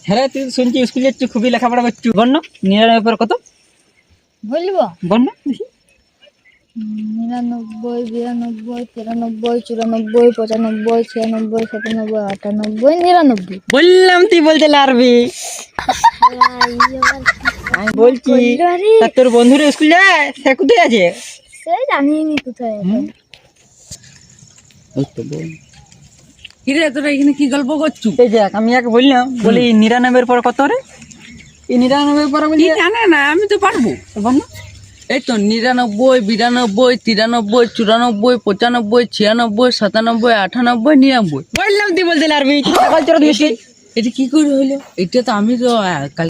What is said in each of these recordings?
হ্যাঁ তুই শুনছি স্কুল যাচ্ছি, খুবই লেখাপড়া করছি। বন্য 99 পর কত বলবো? বন্য দেখি। 99, 92, 93, 94, 95, 96, 97, 98, 99। বললাম তুই বলতে পারবি। আমি বলছি তা তোর বন্ধুরা স্কুল যায়, সে কোথায় আছে? সেই জানিনি কোথায় এখন। কিরে তোরা এখানে কি গল্প করছু? এই দেখ আমি এক বললাম, বলি 99 পর কত রে? এই 99 পর বলি জানে না, আমি তো পারবো। বন্য এই তো 99, 92, 93, 94, 95, 96, 97, 98, 99। বললাম তুই বলতে পারবি। সকাল চোরা দিয়েছি। এটা কি করে হলো? এটা তো আমি তো কাল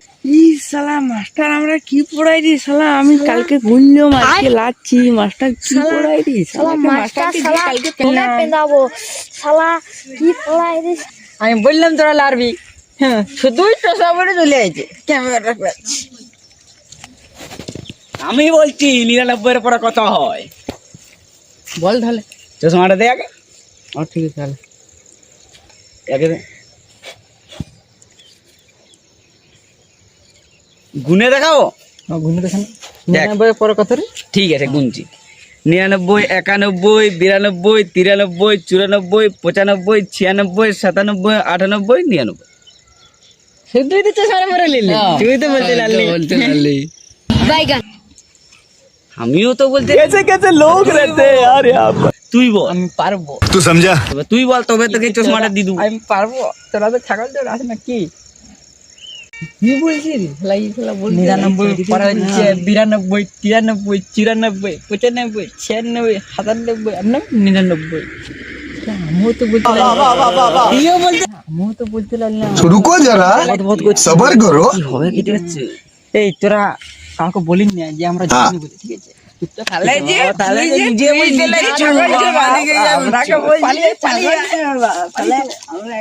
শালা মাস্টার আমরা কি পড়াই রে শালা, আমি কালকে বললাম আজকে লাচ্ছি মাস্টার কি পড়াই রে শালা মাস্টার শালা তোকে পেঁদাবো শালা কি পড়াই রে। আমি বললাম তোরা লারবি। হ্যাঁ শুধুই চশমা পরে চলে আইছে ক্যামেরা। আমি বলছি 99 পরে কত হয়? বল তাহলে। চশমাটা দে আগে। ঠিক আছে তাহলে। আগে দে। গুনে দেখাও। ঘুরে দেখেন 99 পর কত রে? ঠিক আছে গুনছি। 99, 91, 92, 93, 94, 95, 96, 97, 98, 99। শুধুই তো চশমা পরে নিলি, তুই তো বলতে লাগলি। বাইগান আমিও তো বলতে कैसे लोग रहते हैं यार यहाँ पर। তুই বল। আমি পারবো। तू समझा? তুই বল তবে তোকে চশমাটা দি দেবো। আমি পারবো। তোরা তো ছাগল চোর আছে না কি? কি বলছিস লাই শালা বল। 99 পরে হচ্ছে 92, 93, 94, 95, 96, 97, 99। আমিও তো বলতে লাগলাম। रुको जरा, सबर करो। কি হবে কেটে যাচ্ছে। এই তোরা কাউকে বলিস না যে আমরা জানি বলে, ঠিক আছে? তাহলে যে তাহলে তুই যে নিজে তুই বলছিস যে ছাগল ছাগল চোর, বাদিকে যাবি, আমরাকে চুপ, বলছি পালিয়ে পালিয়ে পালিয়ে তাহলে আমরা